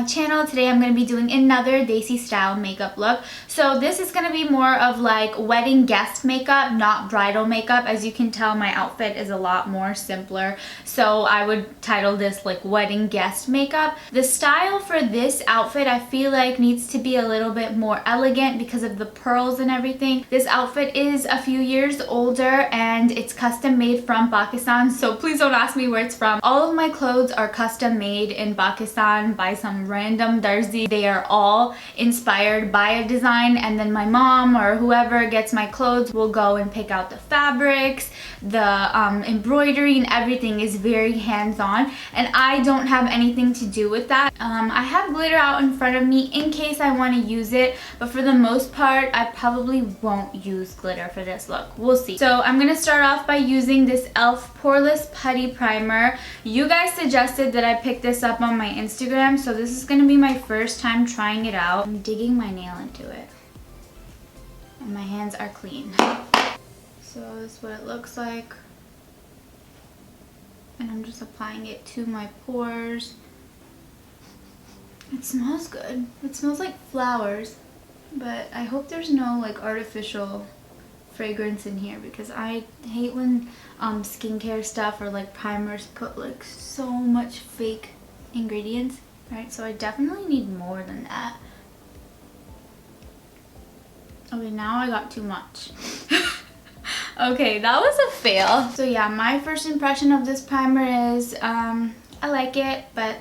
my channel. Today I'm going to be doing another Desi style makeup look. So this is going to be more of like wedding guest makeup, not bridal makeup. As you can tell, my outfit is a lot more simpler, so I would title this like wedding guest makeup. The style for this outfit I feel like needs to be a little bit more elegant because of the pearls and everything. This outfit is a few years older and it's custom made from Pakistan, so please don't ask me where it's from. All of my clothes are custom made in Pakistan by some random darzi. They are all inspired by a design, and then my mom or whoever gets my clothes will go and pick out the fabrics, the embroidery, and everything is very hands-on, and I don't have anything to do with that. I have glitter out in front of me in case I want to use it, but for the most part I probably won't use glitter for this look. We'll see. So I'm gonna start off by using this e.l.f. Poreless Putty primer. You guys suggested that I pick this up on my Instagram, so this is gonna be my first time trying it out. I'm digging my nail into it and my hands are clean. So this is what it looks like, and I'm just applying it to my pores. It smells good. It smells like flowers, but I hope there's no like artificial fragrance in here because I hate when skincare stuff or like primers put like so much fake ingredients. Alright, so I definitely need more than that. Okay, now I got too much. Okay, that was a fail. So yeah, my first impression of this primer is I like it, but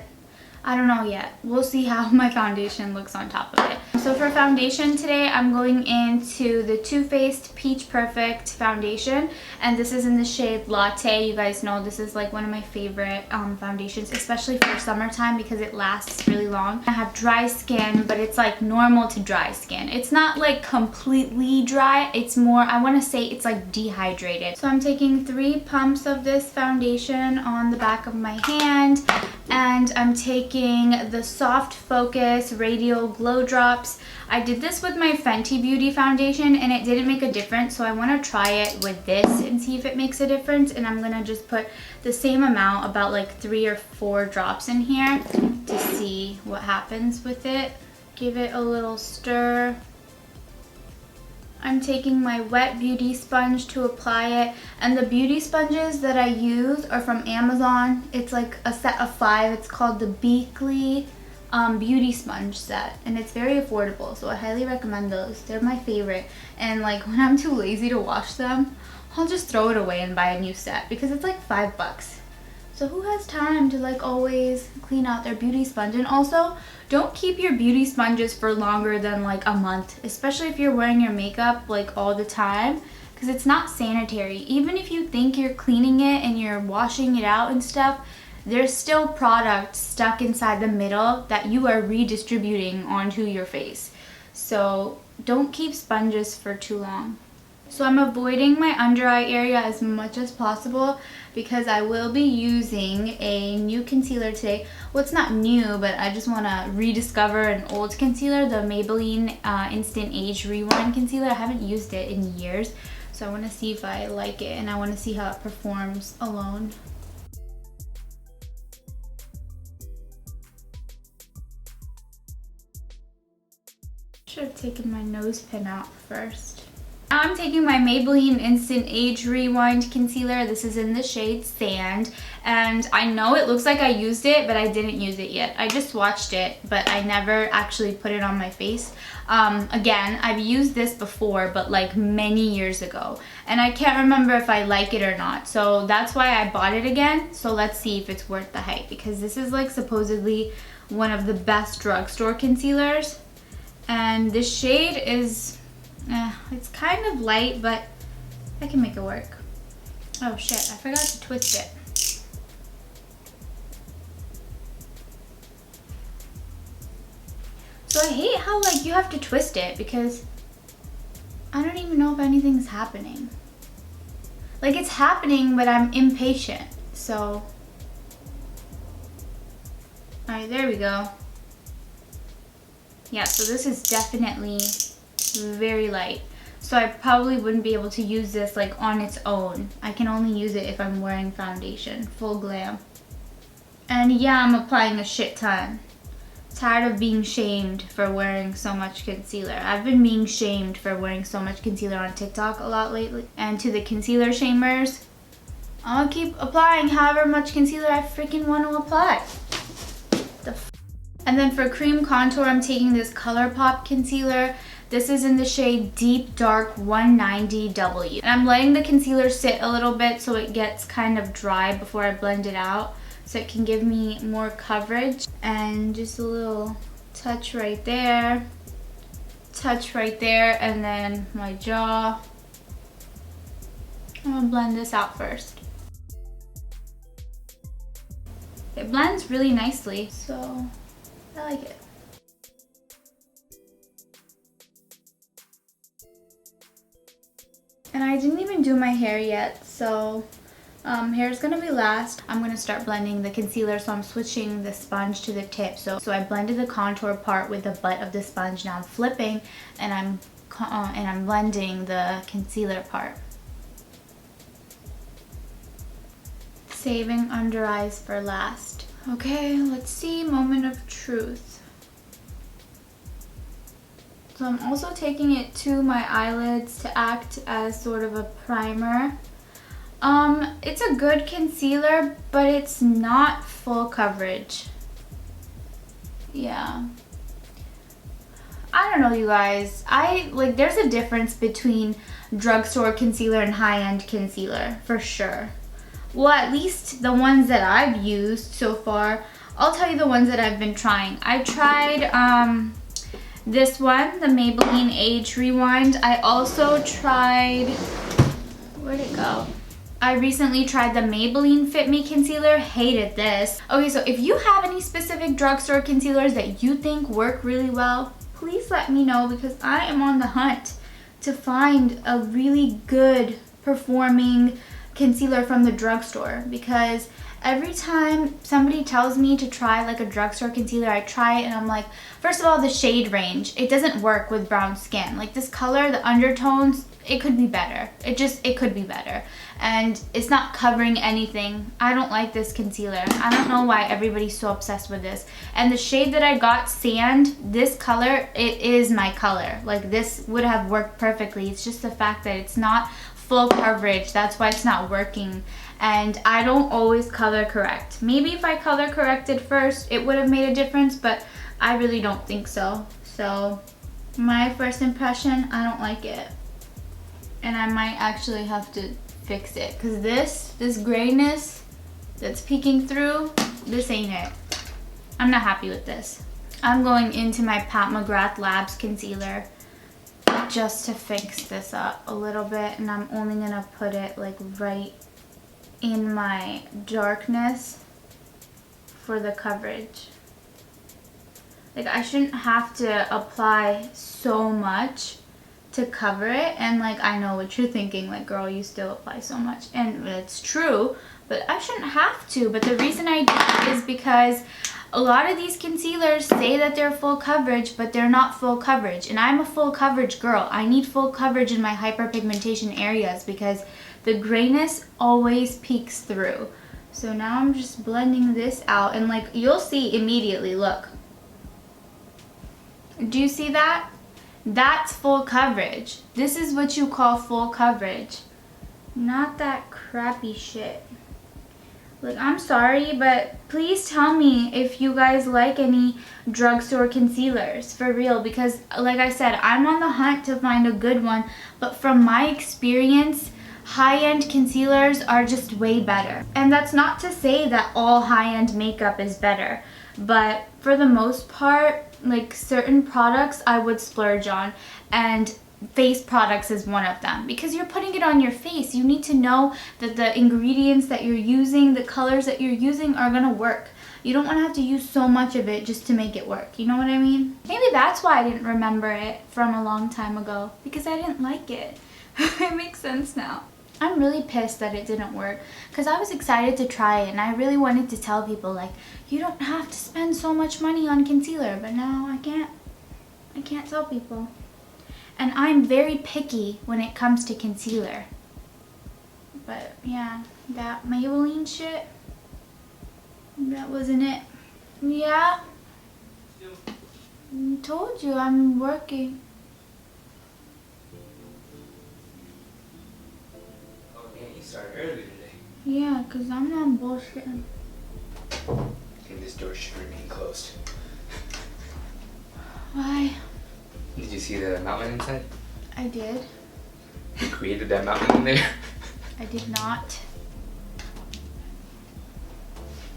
I don't know yet. We'll see how my foundation looks on top of it. So for foundation today, I'm going into the Too Faced Peach Perfect foundation, and this is in the shade Latte. You guys know this is like one of my favorite foundations, especially for summertime because it lasts really long. I have dry skin, but it's like normal to dry skin. It's not like completely dry. It's more, I want to say it's like dehydrated. So I'm taking 3 pumps of this foundation on the back of my hand, and I'm taking the Soft Focus Radial Glow Drops. I did this with my Fenty Beauty foundation and it didn't make a difference, so I want to try it with this and see if it makes a difference. And I'm going to just put the same amount, about like 3 or 4 drops in here to see what happens with it. Give it a little stir. I'm taking my wet beauty sponge to apply it, and the beauty sponges that I use are from Amazon. It's like a set of 5. It's called the Beakley beauty sponge set, and it's very affordable, so I highly recommend those. They're my favorite, and like when I'm too lazy to wash them, I'll just throw it away and buy a new set because it's like $5. So who has time to like always clean out their beauty sponge? And also, don't keep your beauty sponges for longer than like a month, especially if you're wearing your makeup like all the time, because it's not sanitary. Even if you think you're cleaning it and you're washing it out and stuff, there's still product stuck inside the middle that you are redistributing onto your face. So don't keep sponges for too long. So I'm avoiding my under eye area as much as possible because I will be using a new concealer today. Well, it's not new, but I just want to rediscover an old concealer, the Maybelline Instant Age Rewind Concealer. I haven't used it in years, so I want to see if I like it, and I want to see how it performs alone. Should have taken my nose pin out first. Now I'm taking my Maybelline Instant Age Rewind Concealer. This is in the shade Sand, and I know it looks like I used it, but I didn't use it yet. I just swatched it, but I never actually put it on my face. Again, I've used this before, but like many years ago, and I can't remember if I like it or not, so that's why I bought it again. So let's see if it's worth the hype, because this is like supposedly one of the best drugstore concealers, and this shade is it's kind of light, but I can make it work. Oh shit, I forgot to twist it. So I hate how like you have to twist it because I don't even know if anything's happening. Like it's happening, but I'm impatient. So, alright, there we go. Yeah, so this is definitely very light, so I probably wouldn't be able to use this like on its own. I can only use it if I'm wearing foundation, full glam. And yeah, I'm applying a shit ton. Tired of being shamed for wearing so much concealer. I've been being shamed for wearing so much concealer on TikTok a lot lately. And to the concealer shamers, I'll keep applying however much concealer I freaking want to apply. And then for cream contour, I'm taking this Colourpop concealer. This is in the shade Deep Dark 190W. And I'm letting the concealer sit a little bit so it gets kind of dry before I blend it out, so it can give me more coverage. And just a little touch right there, and then my jaw. I'm gonna blend this out first. It blends really nicely, so I like it. And I didn't even do my hair yet, so hair is gonna be last. I'm gonna start blending the concealer, so I'm switching the sponge to the tip. So I blended the contour part with the butt of the sponge. Now I'm flipping and I'm blending the concealer part. Saving under eyes for last. Okay, let's see, moment of truth. So I'm also taking it to my eyelids to act as sort of a primer. It's a good concealer, but it's not full coverage. Yeah. I don't know, you guys. There's a difference between drugstore concealer and high-end concealer, for sure. Well, at least the ones that I've used so far. I'll tell you the ones that I've been trying. I tried this one, the Maybelline Age Rewind. I also tried, where'd it go? I recently tried the Maybelline Fit Me Concealer. Hated this. Okay, so if you have any specific drugstore concealers that you think work really well, please let me know, because I am on the hunt to find a really good performing concealer from the drugstore, because every time somebody tells me to try like a drugstore concealer, I try it and I'm like, first of all, the shade range, it doesn't work with brown skin. Like this color, the undertones, it could be better. It could be better. And it's not covering anything. I don't like this concealer. I don't know why everybody's so obsessed with this. And the shade that I got, Sand, this color, it is my color. Like this would have worked perfectly. It's just the fact that it's not full coverage. That's why it's not working. And I don't always color correct. Maybe if I color corrected first, it would have made a difference, but I really don't think so. So my first impression, I don't like it. And I might actually have to fix it, because this grayness that's peeking through, this ain't it. I'm not happy with this. I'm going into my Pat McGrath Labs concealer just to fix this up a little bit, and I'm only gonna put it like right in my darkness for the coverage. Like I shouldn't have to apply so much to cover it, and like I know what you're thinking, like girl, you still apply so much, and it's true, but I shouldn't have to. But the reason I do is because a lot of these concealers say that they're full coverage, but they're not full coverage, and I'm a full coverage girl. I need full coverage in my hyperpigmentation areas because the grayness always peeks through. So now I'm just blending this out, and like you'll see immediately, look. Do you see that? That's full coverage. This is what you call full coverage. Not that crappy shit. Like, I'm sorry, but please tell me if you guys like any drugstore concealers, for real, because like I said, I'm on the hunt to find a good one, but from my experience, high-end concealers are just way better. And that's not to say that all high-end makeup is better, but for the most part, like certain products I would splurge on, and face products is one of them, because you're putting it on your face. You need to know that the ingredients that you're using, the colors that you're using are gonna work. You don't want to have to use so much of it just to make it work. You know what I mean? Maybe that's why I didn't remember it from a long time ago, because I didn't like it. It makes sense now. I'm really pissed that it didn't work, because I was excited to try it and I really wanted to tell people, like, you don't have to spend so much money on concealer, but now I can't tell people. And I'm very picky when it comes to concealer. But yeah, that Maybelline shit, that wasn't it. Yeah, I told you I'm working. Oh man, you started early today. Yeah, cause I'm not bullshitting. And this door should remain closed. Why? Did you see the mountain inside? I did. You created that mountain in there? I did not.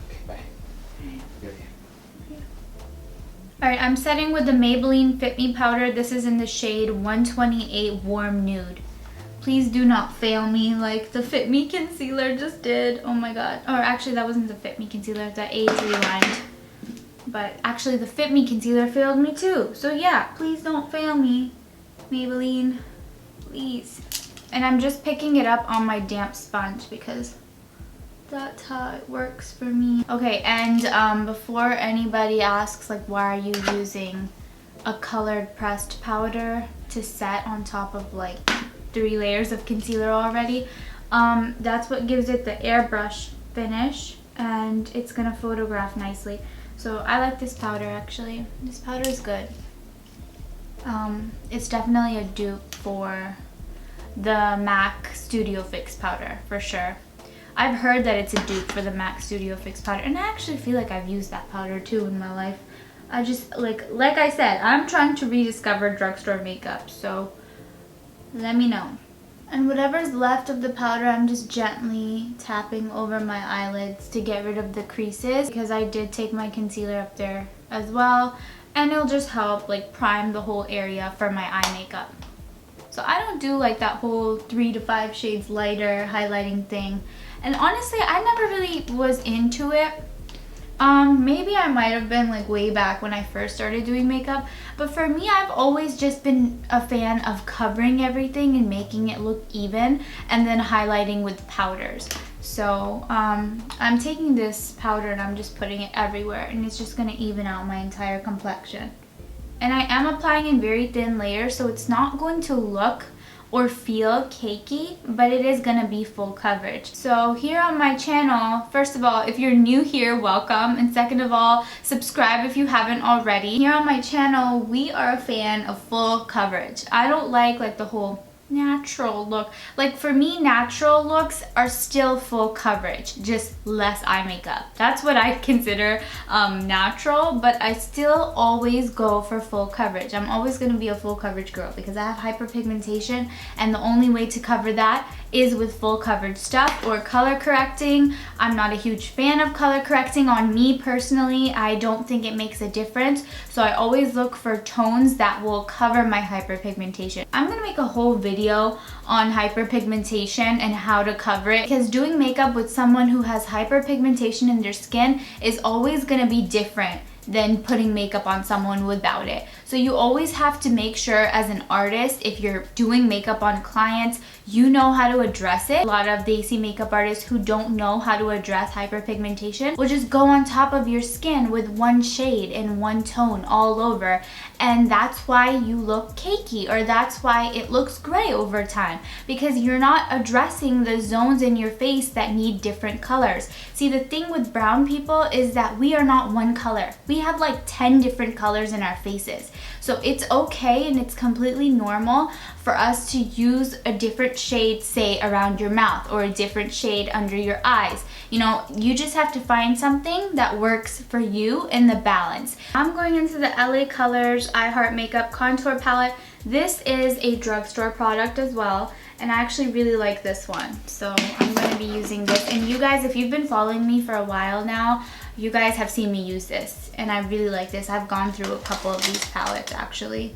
Okay, bye. Good. Alright, I'm setting with the Maybelline Fit Me powder. This is in the shade 128 Warm Nude. Please do not fail me like the Fit Me concealer just did. Oh my god. Or actually that wasn't the Fit Me concealer, the A3 line. But actually the Fit Me concealer failed me too. So yeah, please don't fail me, Maybelline. Please. And I'm just picking it up on my damp sponge because that's how it works for me. Okay, and before anybody asks like why are you using a colored pressed powder to set on top of like 3 layers of concealer already, that's what gives it the airbrush finish and it's gonna photograph nicely. So I like this powder actually. This powder is good. It's definitely a dupe for the MAC Studio Fix powder for sure. I've heard that it's a dupe for the MAC Studio Fix powder, and I actually feel like I've used that powder too in my life. I just like I said, I'm trying to rediscover drugstore makeup, so let me know. And whatever's left of the powder, I'm just gently tapping over my eyelids to get rid of the creases because I did take my concealer up there as well, and it'll just help like prime the whole area for my eye makeup. So I don't do like that whole 3 to 5 shades lighter highlighting thing. And honestly, I never really was into it. Maybe I might have been like way back when I first started doing makeup. But for me, I've always just been a fan of covering everything and making it look even and then highlighting with powders. So I'm taking this powder and I'm just putting it everywhere and it's just going to even out my entire complexion. And I am applying in very thin layers, so it's not going to look or feel cakey, but it is gonna be full coverage. So here on my channel, first of all, if you're new here, welcome. And second of all, subscribe if you haven't already. Here on my channel, we are a fan of full coverage. I don't like the whole natural look. Like for me, natural looks are still full coverage, just less eye makeup. That's what I consider natural, but I still always go for full coverage. I'm always going to be a full coverage girl because I have hyperpigmentation, and the only way to cover that is with full coverage stuff or color correcting. I'm not a huge fan of color correcting on me personally. I don't think it makes a difference, so I always look for tones that will cover my hyperpigmentation. I'm gonna make a whole video on hyperpigmentation and how to cover it because doing makeup with someone who has hyperpigmentation in their skin is always gonna be different than putting makeup on someone without it. So you always have to make sure as an artist, if you're doing makeup on clients, you know how to address it. A lot of desi makeup artists who don't know how to address hyperpigmentation will just go on top of your skin with one shade and one tone all over, and that's why you look cakey, or that's why it looks gray over time, because you're not addressing the zones in your face that need different colors. See, the thing with brown people is that we are not one color. We have like 10 different colors in our faces. So it's okay and it's completely normal for us to use a different shade, say, around your mouth or a different shade under your eyes. You know, you just have to find something that works for you in the balance. I'm going into the LA Colors I Heart Makeup Contour Palette. This is a drugstore product as well, and I actually really like this one. So I'm going to be using this. And you guys, if you've been following me for a while now, you guys have seen me use this, and I really like this. I've gone through a couple of these palettes actually,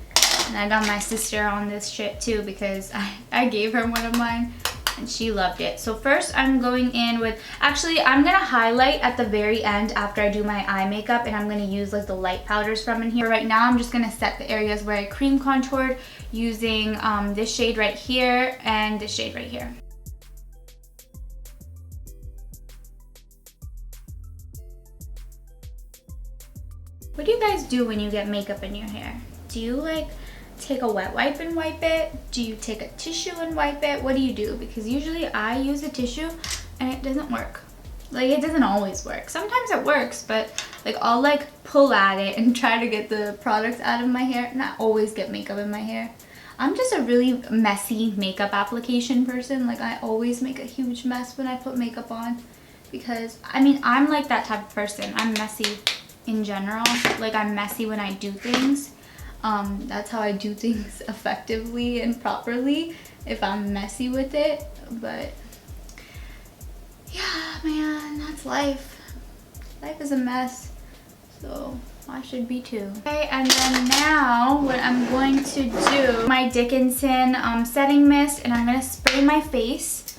and I got my sister on this shit too because I gave her one of mine and she loved it. So first I'm going in with, actually I'm gonna highlight at the very end after I do my eye makeup, and I'm gonna use like the light powders from in here. Right now I'm just gonna set the areas where I cream contoured using this shade right here and this shade right here. What do you guys do when you get makeup in your hair? Do you like take a wet wipe and wipe it? Do you take a tissue and wipe it? What do you do? Because usually I use a tissue and it doesn't work. Like, it doesn't always work. Sometimes it works, but like I'll like pull at it and try to get the product out of my hair, and I always get makeup in my hair. I'm just a really messy makeup application person. Like, I always make a huge mess when I put makeup on, because I mean, I'm like that type of person. I'm messy in general. Like, I'm messy when I do things. That's how I do things effectively and properly, if I'm messy with it. But yeah, man, that's life. Life is a mess, so I should be too. Okay, and then now what I'm going to do, my Dickinson setting mist, and I'm gonna spray my face.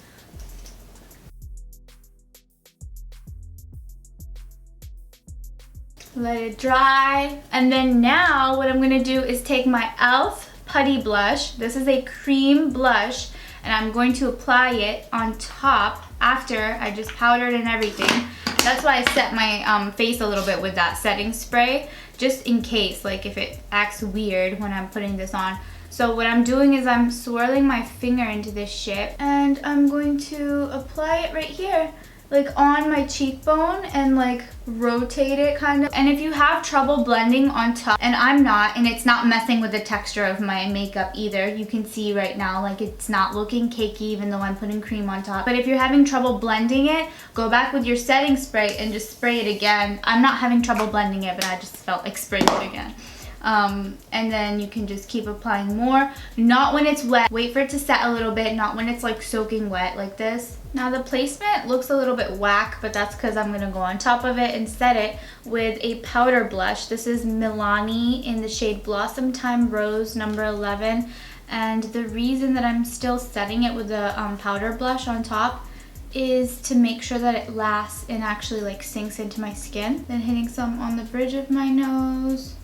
Let it dry. And then now what I'm gonna do is take my e.l.f. Putty blush. This is a cream blush, and I'm going to apply it on top after I just powdered and everything. That's why I set my face a little bit with that setting spray, just in case, like if it acts weird when I'm putting this on. So what I'm doing is I'm swirling my finger into this shit, and I'm going to apply it right here, like on my cheekbone, and like rotate it kind of. And if you have trouble blending on top, and I'm not, and it's not messing with the texture of my makeup either, you can see right now like it's not looking cakey even though I'm putting cream on top. But if you're having trouble blending it, go back with your setting spray and just spray it again. I'm not having trouble blending it, but I just felt like spraying it again. And then you can just keep applying more, not when it's wet. Wait for it to set a little bit, not when it's like soaking wet like this. Now the placement looks a little bit whack, but that's because I'm gonna go on top of it and set it with a powder blush. This is Milani in the shade Blossomtime Rose number 11. And the reason that I'm still setting it with the powder blush on top is to make sure that it lasts and actually like sinks into my skin. Then hitting some on the bridge of my nose.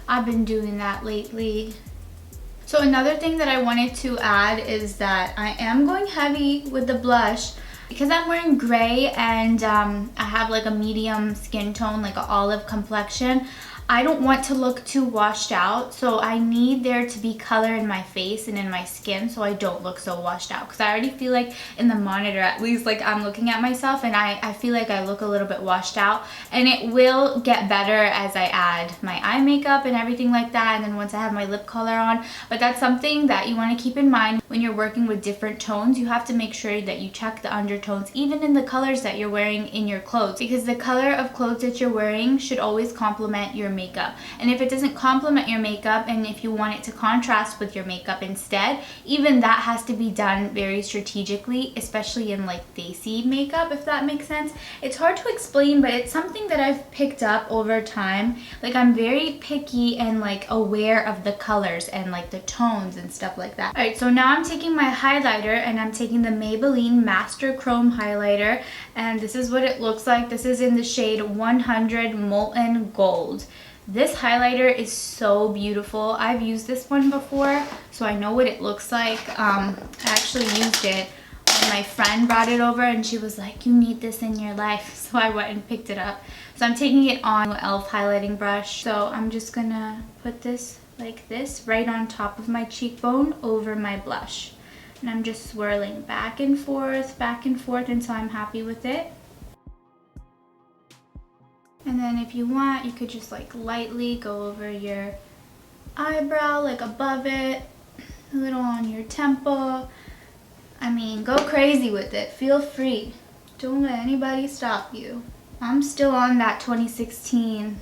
I've been doing that lately. So another thing that I wanted to add is that I am going heavy with the blush because I'm wearing gray, and I have like a medium skin tone, like an olive complexion. I don't want to look too washed out, so I need there to be color in my face and in my skin so I don't look so washed out, because I already feel like in the monitor, at least, like I'm looking at myself and I feel like I look a little bit washed out, and it will get better as I add my eye makeup and everything like that, and then once I have my lip color on. But that's something that you want to keep in mind when you're working with different tones. You have to make sure that you check the undertones even in the colors that you're wearing in your clothes, because the color of clothes that you're wearing should always complement your makeup. And if it doesn't complement your makeup, and if you want it to contrast with your makeup instead, even that has to be done very strategically, especially in like facey makeup, if that makes sense. It's hard to explain, but it's something that I've picked up over time. Like, I'm very picky and like aware of the colors and like the tones and stuff like that. Alright, so now I'm taking my highlighter, and I'm taking the Maybelline Master Chrome highlighter, and this is what it looks like. This is in the shade 100 Molten Gold. This highlighter is so beautiful. I've used this one before, so I know what it looks like. I actually used it when my friend brought it over, and she was like, you need this in your life. So I went and picked it up. So I'm taking it on an e.l.f. highlighting brush. So I'm just gonna put this like this right on top of my cheekbone over my blush. And I'm just swirling back and forth until I'm happy with it. And then if you want, you could just like lightly go over your eyebrow, like above it, a little on your temple. I mean, go crazy with it. Feel free. Don't let anybody stop you. I'm still on that 2016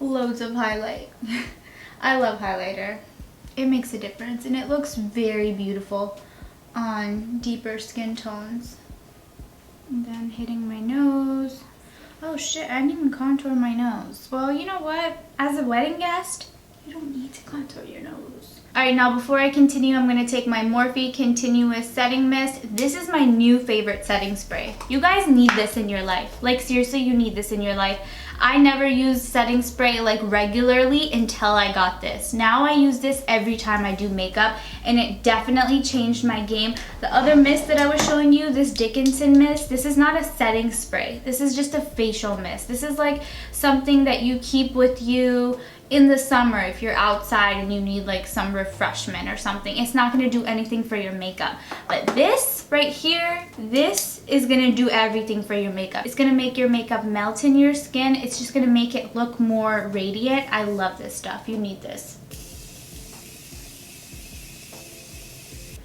loads of highlight. I love highlighter. It makes a difference, and it looks very beautiful on deeper skin tones. And then hitting my nose. Oh shit, I didn't even contour my nose. Well, you know what? As a wedding guest, you don't need to contour your nose. Alright, now before I continue, I'm going to take my Morphe Continuous Setting Mist. This is my new favorite setting spray. You guys need this in your life. Like, seriously, you need this in your life. I never used setting spray like regularly until I got this. Now I use this every time I do makeup, and it definitely changed my game. The other mist that I was showing you, this Dickinson mist, this is not a setting spray. This is just a facial mist. This is like something that you keep with you in the summer if you're outside and you need like some refreshment or something. It's not going to do anything for your makeup. But this right here, this is gonna do everything for your makeup. It's gonna make your makeup melt in your skin. It's just gonna make it look more radiant. I love this stuff. You need this.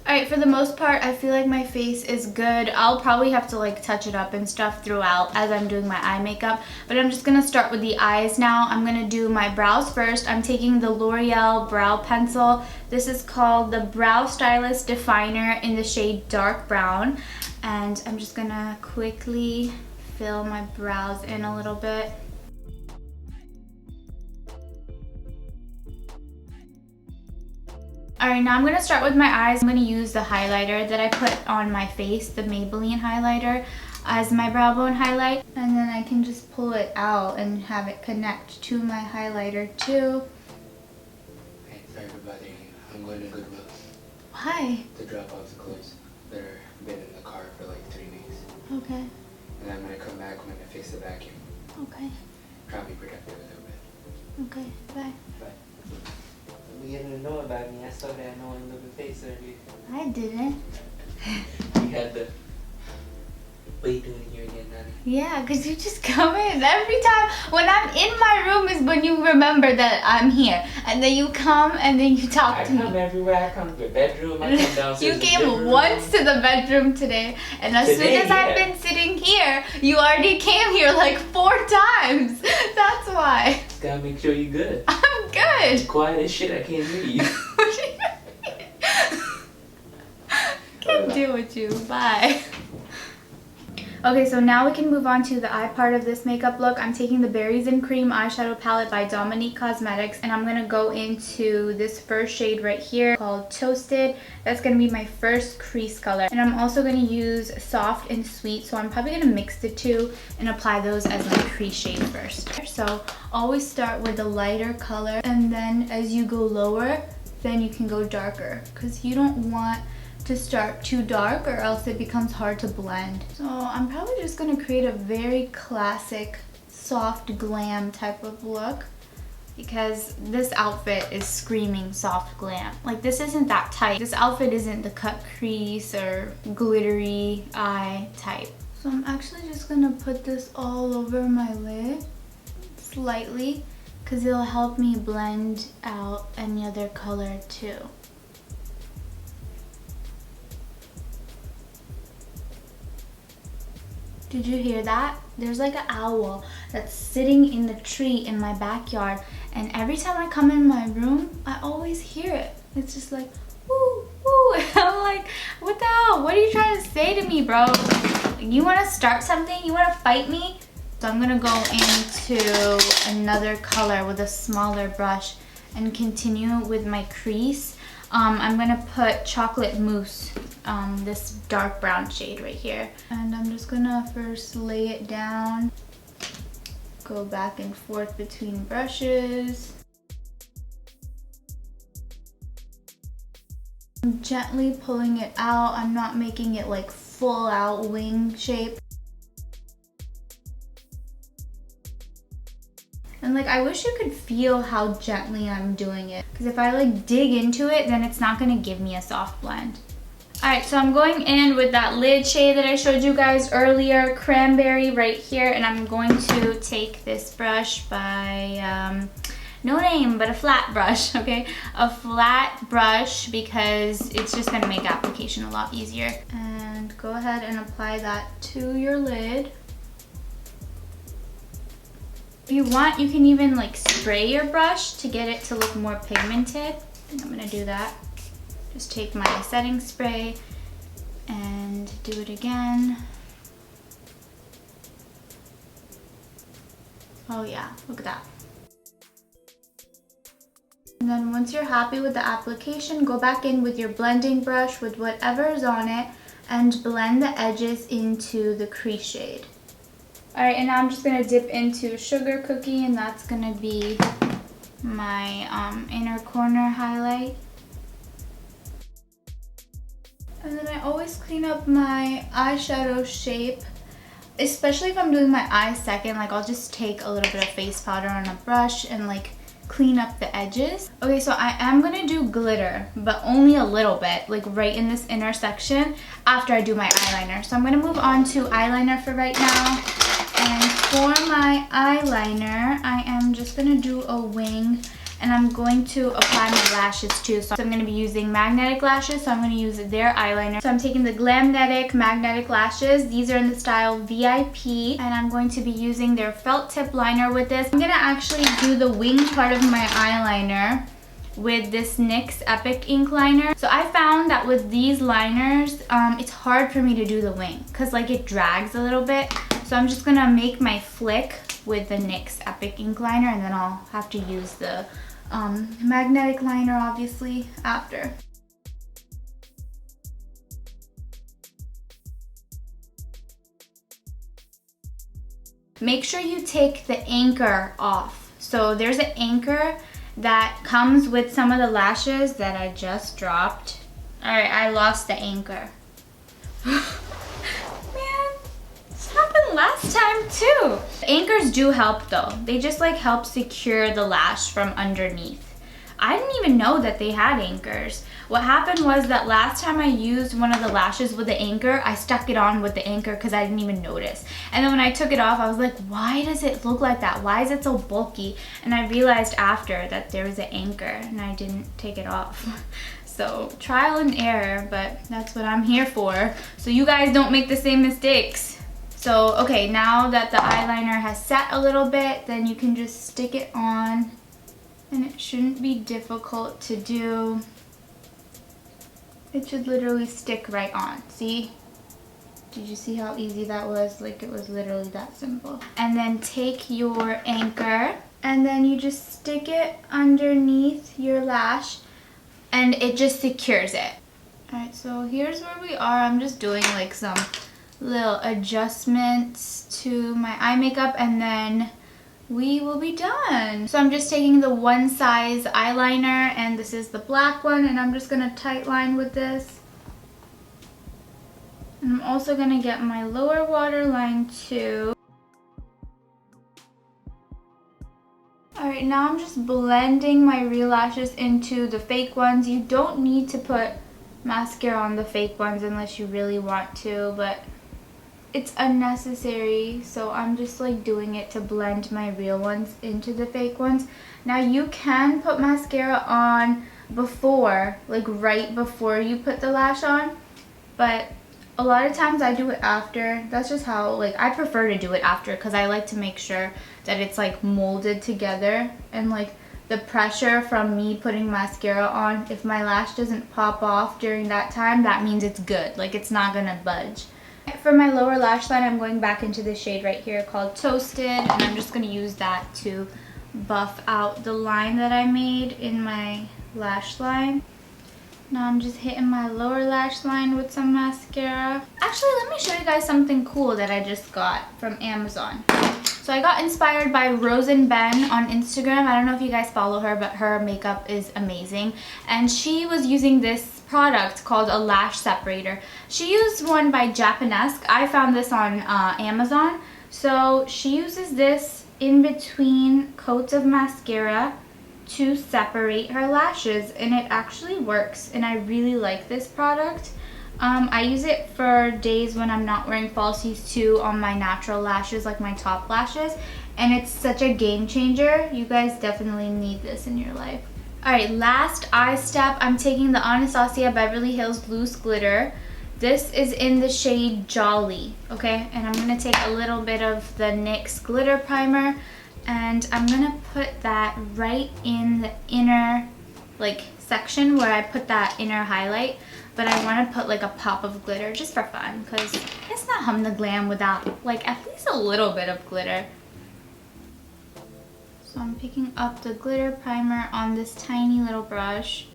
Alright, for the most part, I feel like my face is good. I'll probably have to like touch it up and stuff throughout as I'm doing my eye makeup. But I'm just going to start with the eyes now. I'm going to do my brows first. I'm taking the L'Oreal Brow Pencil. This is called the Brow Stylist Definer in the shade Dark Brown. And I'm just going to quickly fill my brows in a little bit. Alright, now I'm going to start with my eyes. I'm going to use the highlighter that I put on my face, the Maybelline highlighter, as my brow bone highlight. And then I can just pull it out and have it connect to my highlighter too. Hey, sorry for bothering you. I'm going to Goodwill. Why? To drop off the clothes that are been in the car for like 3 weeks. Okay. And I'm going to come back when I fix the vacuum. Okay. Try to be productive a little bit. Okay, bye. Bye. You didn't know about me. I saw that annoying looking face earlier. I didn't. You had the... What are you doing here again, Nani? Yeah, because you just come in. Every time when I'm in my room is when you remember that I'm here. And then you come and then you talk to me. I come everywhere. I come to the bedroom. I come downstairs. You came once to the bedroom today. And as soon as I've been sitting here, you already came here like 4 times. That's why. Just gotta make sure you're good. I'm good. You're quiet as shit. I can't hear you. Can't deal with you. Bye. Okay, so now we can move on to the eye part of this makeup look. I'm taking the Berries and Cream eyeshadow palette by Dominique Cosmetics, and I'm going to go into this first shade right here called Toasted. That's going to be my first crease color. And I'm also going to use Soft and Sweet, so I'm probably going to mix the two and apply those as my crease shade first. So always start with the lighter color, and then as you go lower, then you can go darker, because you don't want to start too dark or else it becomes hard to blend. So I'm probably just going to create a very classic soft glam type of look, because this outfit is screaming soft glam. Like, this isn't that tight. This outfit isn't the cut crease or glittery eye type. So I'm actually just going to put this all over my lid slightly, because it'll help me blend out any other color too. Did you hear that? There's like an owl that's sitting in the tree in my backyard, and every time I come in my room, I always hear it. It's just like, woo, woo. I'm like, what the hell? What are you trying to say to me, bro? You want to start something? You want to fight me? So I'm going to go into another color with a smaller brush and continue with my crease. I'm going to put Chocolate Mousse, this dark brown shade right here. And I'm just going to first lay it down, go back and forth between brushes. I'm gently pulling it out. I'm not making it like full out wing shape. And like, I wish you could feel how gently I'm doing it, because if I like dig into it, then it's not going to give me a soft blend. Alright, so I'm going in with that lid shade that I showed you guys earlier, Cranberry right here, and I'm going to take this brush by, no name, but a flat brush, okay? A flat brush, because it's just going to make application a lot easier. And go ahead and apply that to your lid. If you want, you can even like spray your brush to get it to look more pigmented. I think I'm gonna do that. Just take my setting spray and do it again. Oh yeah, look at that. And then once you're happy with the application, go back in with your blending brush with whatever's on it and blend the edges into the crease shade. Alright, and now I'm just going to dip into Sugar Cookie, and that's going to be my inner corner highlight. And then I always clean up my eyeshadow shape, especially if I'm doing my eyes second. Like, I'll just take a little bit of face powder on a brush and like clean up the edges. Okay, so I am gonna do glitter, but only a little bit, like right in this intersection after I do my eyeliner. So I'm gonna move on to eyeliner for right now. And for my eyeliner, I am just gonna do a wing, and I'm going to apply my lashes too. So I'm going to be using magnetic lashes, so I'm going to use their eyeliner. So I'm taking the Glamnetic magnetic lashes. These are in the style VIP, and I'm going to be using their felt tip liner with this. I'm going to actually do the wing part of my eyeliner with this NYX Epic ink liner. So I found that with these liners, it's hard for me to do the wing because like it drags a little bit. So I'm just going to make my flick with the NYX Epic ink liner, and then I'll have to use the magnetic liner obviously after. Make sure you take the anchor off. So there's an anchor that comes with some of the lashes that I just dropped. Alright, I lost the anchor. Last time too. The anchors do help though. They just like help secure the lash from underneath. I didn't even know that they had anchors. What happened was that last time I used one of the lashes with the anchor, I stuck it on with the anchor because I didn't even notice. And then when I took it off, I was like, why does it look like that? Why is it so bulky? And I realized after that there was an anchor and I didn't take it off. So trial and error, but that's what I'm here for. So you guys don't make the same mistakes. So, okay, now that the eyeliner has set a little bit, then you can just stick it on, and it shouldn't be difficult to do. It should literally stick right on. See? Did you see how easy that was? Like, it was literally that simple. And then take your anchor, and then you just stick it underneath your lash, and it just secures it. Alright, so here's where we are. I'm just doing like some little adjustments to my eye makeup, and then we will be done. So I'm just taking the one size eyeliner, and this is the black one, and I'm just gonna tight line with this. And I'm also gonna get my lower waterline too. Alright, now I'm just blending my real lashes into the fake ones. You don't need to put mascara on the fake ones unless you really want to, but it's unnecessary, so I'm just like doing it to blend my real ones into the fake ones. Now you can put mascara on before, like right before you put the lash on, but a lot of times I do it after. That's just how, like, I prefer to do it after because I like to make sure that it's like molded together, and like the pressure from me putting mascara on, if my lash doesn't pop off during that time, that means it's good, like it's not gonna budge. For my lower lash line, I'm going back into this shade right here called Toasted, and I'm just going to use that to buff out the line that I made in my lash line. Now I'm just hitting my lower lash line with some mascara. Actually, let me show you guys something cool that I just got from Amazon. So I got inspired by Rosen Ben on Instagram. I don't know if you guys follow her, but her makeup is amazing. And she was using this product called a lash separator. She used one by Japanesque. I found this on Amazon. So she uses this in between coats of mascara to separate her lashes, and it actually works, and I really like this product. I use it for days when I'm not wearing falsies too on my natural lashes, like my top lashes, and it's such a game changer. You guys definitely need this in your life. Alright, last eye step, I'm taking the Anastasia Beverly Hills Loose Glitter. This is in the shade Jolly, okay? And I'm going to take a little bit of the NYX Glitter Primer, and I'm going to put that right in the inner, like, section where I put that inner highlight. But I want to put, like, a pop of glitter just for fun, because it's not hum the glam without, like, at least a little bit of glitter. So I'm picking up the glitter primer on this tiny little brush.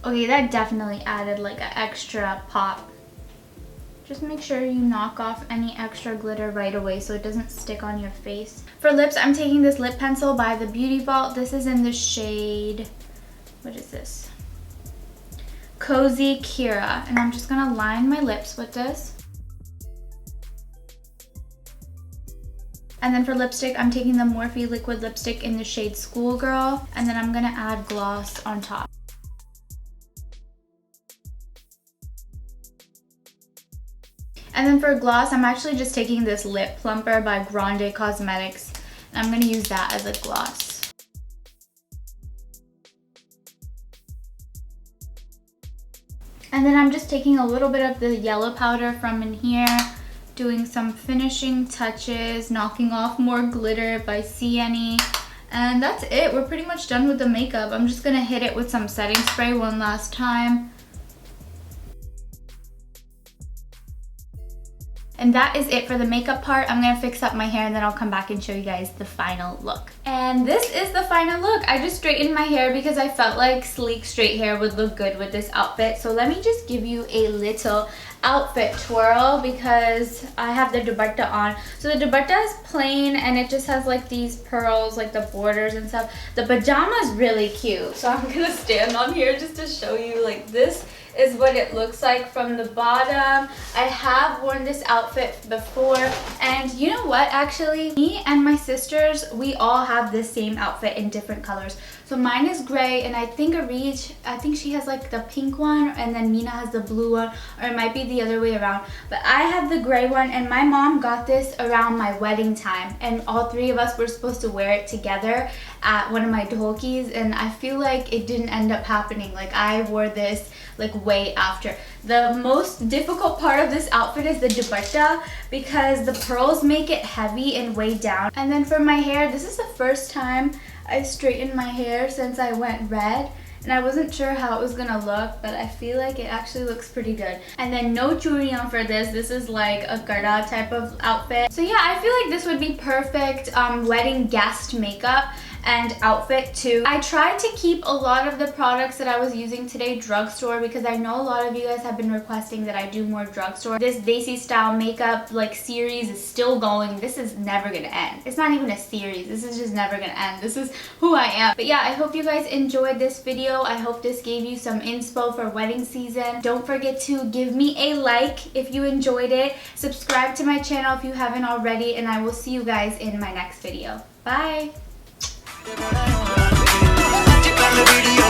Okay, that definitely added like an extra pop. Just make sure you knock off any extra glitter right away so it doesn't stick on your face. For lips, I'm taking this lip pencil by the Beauty Vault. This is in the shade, what is this? Cozy Kira. And I'm just gonna line my lips with this. And then for lipstick, I'm taking the Morphe liquid lipstick in the shade Schoolgirl, and then I'm gonna add gloss on top. And then for gloss, I'm actually just taking this lip plumper by Grande Cosmetics, and I'm gonna use that as a gloss. And then I'm just taking a little bit of the yellow powder from in here, doing some finishing touches, knocking off more glitter if I see any. And that's it. We're pretty much done with the makeup. I'm just gonna hit it with some setting spray one last time. And that is it for the makeup part. I'm gonna fix up my hair and then I'll come back and show you guys the final look. And this is the final look. I just straightened my hair because I felt like sleek straight hair would look good with this outfit. So let me just give you a little outfit twirl because I have the dupatta on. So the dupatta is plain and it just has like these pearls, like the borders and stuff. The pajama is really cute. So I'm gonna stand on here just to show you, like, this is what it looks like from the bottom. I have worn this outfit before, and you know what, actually, me and my sisters, we all have the same outfit in different colors. So mine is gray, and I think I think she has like the pink one, and then Mina has the blue one, or it might be the other way around. But I have the gray one, and my mom got this around my wedding time, and all three of us were supposed to wear it together at one of my dholkis, and I feel like it didn't end up happening. Like, I wore this like way after. The most difficult part of this outfit is the dupatta because the pearls make it heavy and weigh down. And then for my hair, this is the first time I straightened my hair since I went red, and I wasn't sure how it was gonna look, but I feel like it actually looks pretty good. And then no churiyan for this. This is like a garda type of outfit. So yeah, I feel like this would be perfect wedding guest makeup and outfit too. I tried to keep a lot of the products that I was using today drugstore because I know a lot of you guys have been requesting that I do more drugstore. This Desi style makeup like series is still going. This is never gonna end. It's not even a series. This is just never gonna end. This is who I am. But yeah, I hope you guys enjoyed this video. I hope this gave you some inspo for wedding season. Don't forget to give me a like if you enjoyed it. Subscribe to my channel if you haven't already, and I will see you guys in my next video. Bye! Video